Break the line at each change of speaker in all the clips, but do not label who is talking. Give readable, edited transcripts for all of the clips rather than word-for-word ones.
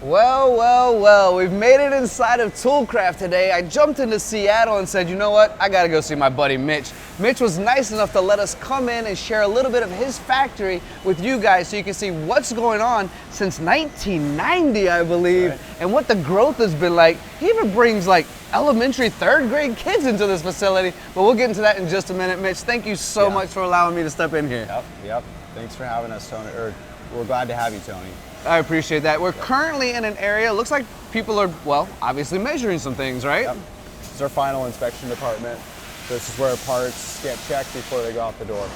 Well, well, well, we've made it inside of Toolcraft today. I jumped into Seattle and said, you know what, I gotta go see my buddy Mitch. Mitch was nice enough to let us come in and share a little bit of his factory with you guys so you can see what's going on since 1990, I believe, right, and what the growth has been like. He even brings like elementary, third grade kids into this facility, but we'll get into that in just a minute. Mitch, thank you so much for allowing me to step in here.
Yep. Thanks for having us, Tony. We're glad to have you, Tony.
I appreciate that. We're currently in an area, looks like people are, well, obviously measuring some things, right?
Yep. This is our final inspection department. This is where parts get checked before they go out the door.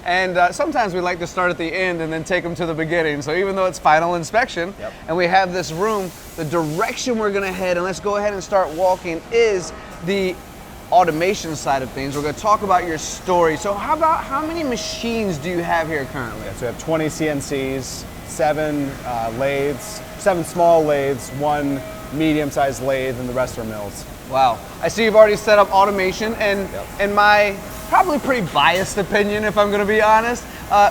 And sometimes we like to start at the end and then take them to the beginning. So even though it's final inspection, and we have this room, the direction we're gonna head, and let's go ahead and start walking, is the automation side of things. We're going to talk about your story. So how many machines do you have here currently?
So we have 20 CNCs, 7 lathes, 7 small lathes, 1 medium-sized lathe, and the rest are mills.
Wow. I see you've already set up automation, and in my probably pretty biased opinion, if I'm going to be honest,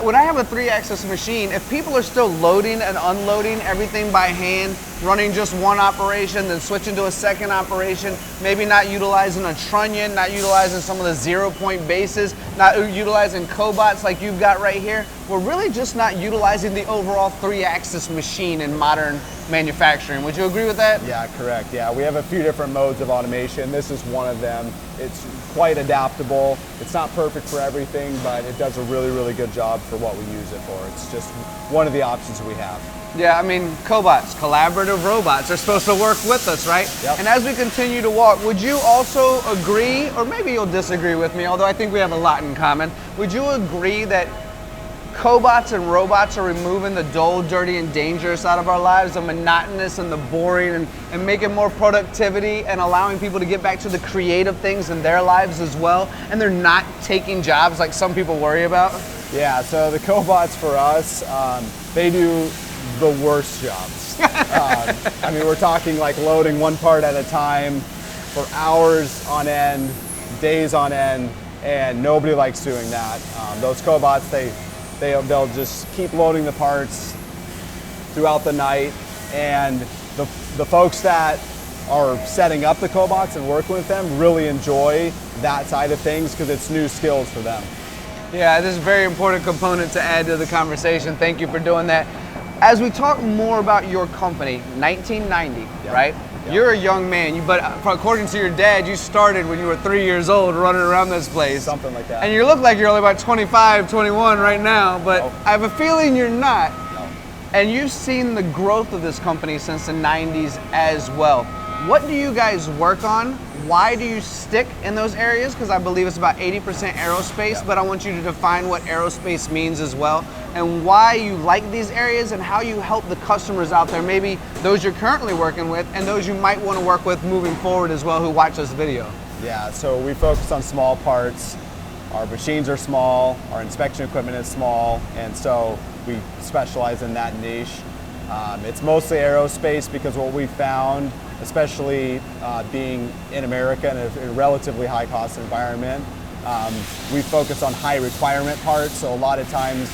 when I have a 3-axis machine, if people are still loading and unloading everything by hand, running just one operation, then switching to a second operation, maybe not utilizing a trunnion, not utilizing some of the 0-point bases, not utilizing cobots like you've got right here, we're really just not utilizing the overall 3-axis machine in modern manufacturing. Would you agree with that?
Yeah, correct. Yeah, we have a few different modes of automation. This is one of them. It's quite adaptable. It's not perfect for everything, but it does a really, really good job for what we use it for. It's just one of the options we have.
Yeah, I mean, cobots, collaborative robots, are supposed to work with us, right?
Yep.
And as we continue to walk, would you also agree, or maybe you'll disagree with me, although I think we have a lot in common, would you agree that cobots and robots are removing the dull, dirty, and dangerous out of our lives, the monotonous and the boring, and making more productivity and allowing people to get back to the creative things in their lives as well, and they're not taking jobs like some people worry about?
Yeah, so the cobots for us, they do the worst jobs. I mean, we're talking like loading one part at a time for hours on end, days on end, and nobody likes doing that. Those cobots, they'll just keep loading the parts throughout the night, and the folks that are setting up the cobots and working with them really enjoy that side of things because it's new skills for them.
Yeah, this is a very important component to add to the conversation. Thank you for doing that. As we talk more about your company, 1990, right? Yep. You're a young man, but according to your dad, you started when you were 3 years old running around this place.
Something like that.
And you look like you're only about 25, 21 right now, but I have a feeling you're not.
No. And
you've seen the growth of this company since the 90s as well. What do you guys work on? Why do you stick in those areas? Because I believe it's about 80% aerospace, but I want you to define what aerospace means as well, and why you like these areas and how you help the customers out there, maybe those you're currently working with and those you might want to work with moving forward as well who watch this video.
Yeah, so we focus on small parts. Our machines are small, our inspection equipment is small, and so we specialize in that niche. It's mostly aerospace because what we found, especially being in America in a relatively high cost environment, we focus on high requirement parts. So a lot of times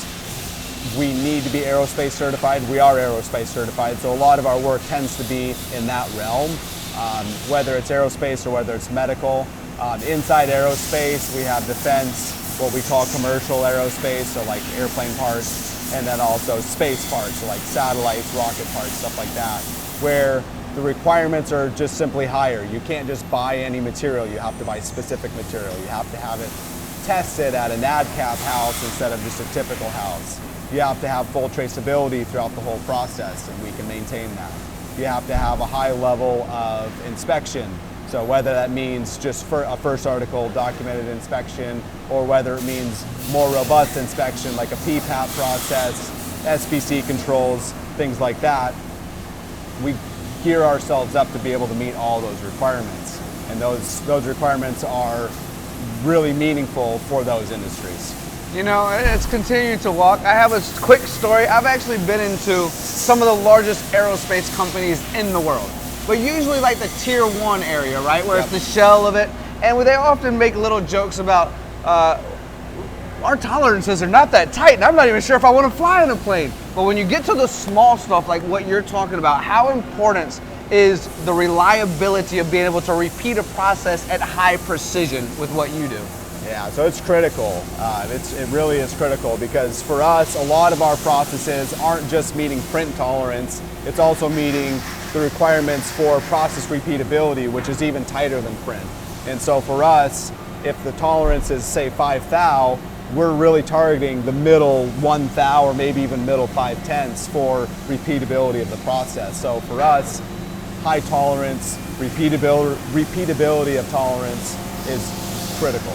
we need to be aerospace certified. We are aerospace certified. So a lot of our work tends to be in that realm, whether it's aerospace or whether it's medical. Inside aerospace, we have defense, what we call commercial aerospace, so like airplane parts, and then also space parts, so like satellites, rocket parts, stuff like that, where the requirements are just simply higher. You can't just buy any material. You have to buy specific material. You have to have it tested at an ADCAP house instead of just a typical house. You have to have full traceability throughout the whole process, and we can maintain that. You have to have a high level of inspection. So whether that means just for a first article documented inspection, or whether it means more robust inspection like a PPAP process, SPC controls, things like that, we gear ourselves up to be able to meet all those requirements. And those requirements are really meaningful for those industries.
You know, it's continuing to walk. I have a quick story. I've actually been into some of the largest aerospace companies in the world, but usually like the tier 1 area, right? Where it's the shell of it. And they often make little jokes about, our tolerances are not that tight, and I'm not even sure if I want to fly in a plane. But when you get to the small stuff like what you're talking about, how important is the reliability of being able to repeat a process at high precision with what you do?
Yeah, so it's critical. It really is critical because for us, a lot of our processes aren't just meeting print tolerance, it's also meeting the requirements for process repeatability, which is even tighter than print. And so for us, if the tolerance is say 5 thou, we're really targeting the middle 1 thou or maybe even middle 5/10 for repeatability of the process. So for us, high tolerance, repeatability of tolerance is critical.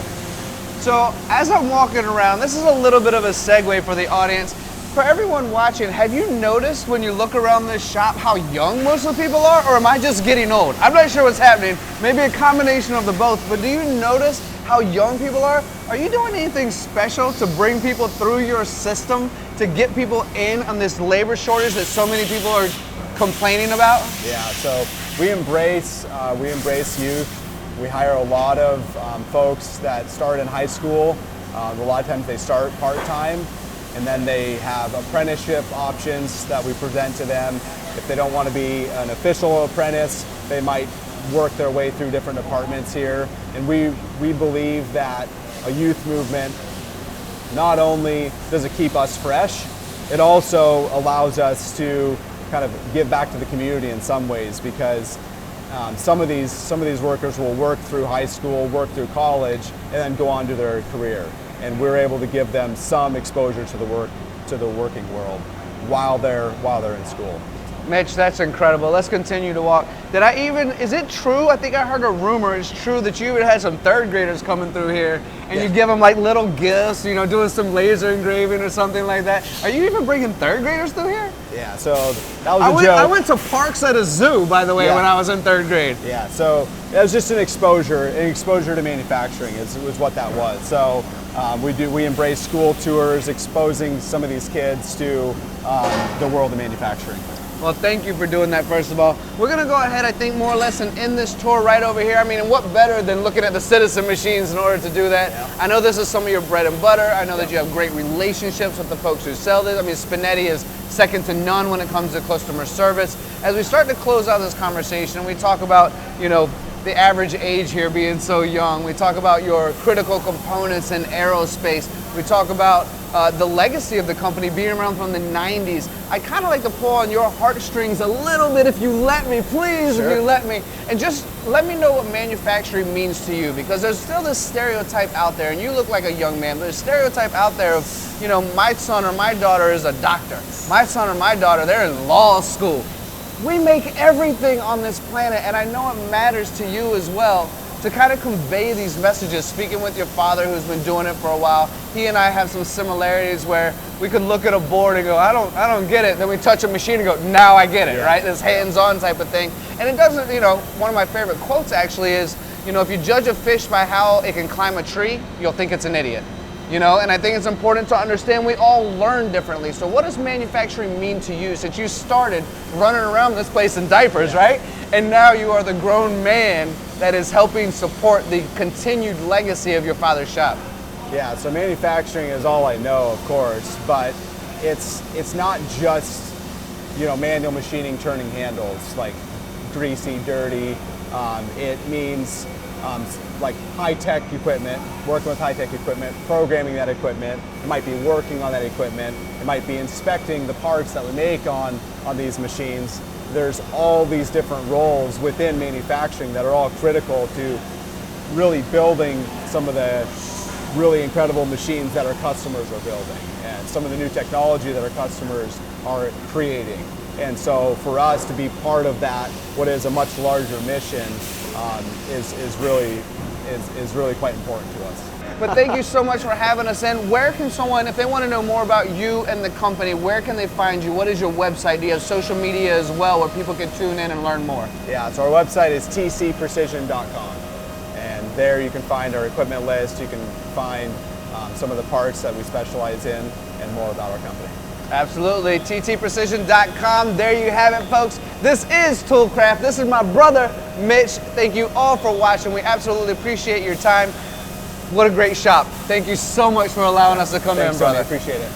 So as I'm walking around, this is a little bit of a segue for the audience. For everyone watching, have you noticed when you look around this shop how young most of the people are, or am I just getting old? I'm not sure what's happening. Maybe a combination of the both, but do you notice how young people are? Are you doing anything special to bring people through your system to get people in on this labor shortage that so many people are complaining about?
Yeah, so we embrace youth. We hire a lot of folks that start in high school. A lot of times they start part-time, and then they have apprenticeship options that we present to them. If they don't want to be an official apprentice, they might work their way through different departments here. And we believe that a youth movement, not only does it keep us fresh, it also allows us to kind of give back to the community in some ways, because some of these workers will work through high school, work through college, and then go on to their career. And we're able to give them some exposure to the working world while they're in school.
Mitch, that's incredible. Let's continue to walk. Is it true? I think I heard a rumor. It's true that you even had some third graders coming through here and you give them like little gifts, you know, doing some laser engraving or something like that. Are you even bringing third graders through here?
Yeah, so that was a joke.
I went to parks at a zoo, by the way, when I was in third grade.
Yeah, so it was just an exposure to manufacturing was what that was. So we embrace school tours, exposing some of these kids to the world of manufacturing.
Well, thank you for doing that, first of all. We're going to go ahead, I think, more or less and end this tour right over here. I mean, and what better than looking at the Citizen machines in order to do that? Yeah. I know this is some of your bread and butter. I know that you have great relationships with the folks who sell this. I mean, Spinetti is second to none when it comes to customer service. As we start to close out this conversation, we talk about, you know, the average age here being so young. We talk about your critical components in aerospace. We talk about the legacy of the company being around from the 90s. I kind of like to pull on your heartstrings a little bit, if you let me, please, sure. If you let me. And just let me know what manufacturing means to you, because there's still this stereotype out there, and you look like a young man, but there's a stereotype out there of, you know, my son or my daughter is a doctor. My son or my daughter, they're in law school. We make everything on this planet, and I know it matters to you as well to kind of convey these messages. Speaking with your father, who's been doing it for a while, he and I have some similarities where we could look at a board and go, I don't get it. Then we touch a machine and go, now I get it, right? This hands-on type of thing. And it doesn't, you know, one of my favorite quotes actually is, you know, if you judge a fish by how it can climb a tree, you'll think it's an idiot. You know, and I think it's important to understand we all learn differently. So what does manufacturing mean to you since you started running around this place in diapers, right? And now you are the grown man that is helping support the continued legacy of your father's shop.
Yeah, so manufacturing is all I know, of course, but it's not just, you know, manual machining, turning handles, like greasy, dirty. It means like high-tech equipment, working with high-tech equipment, programming that equipment. It might be working on that equipment. It might be inspecting the parts that we make on these machines. There's all these different roles within manufacturing that are all critical to really building some of the really incredible machines that our customers are building and some of the new technology that our customers are creating. And so for us to be part of that, what is a much larger mission, is really quite important to us.
But thank you so much for having us in. Where can someone, if they want to know more about you and the company, where can they find you? What is your website? Do you have social media as well where people can tune in and learn more?
Yeah, so our website is tcprecision.com. And there you can find our equipment list. You can find some of the parts that we specialize in and more about our company.
Absolutely, ttprecision.com. There you have it, folks. This is Toolcraft. This is my brother, Mitch. Thank you all for watching. We absolutely appreciate your time. What a great shop. Thank you so much for allowing us to come in, brother.
I appreciate it.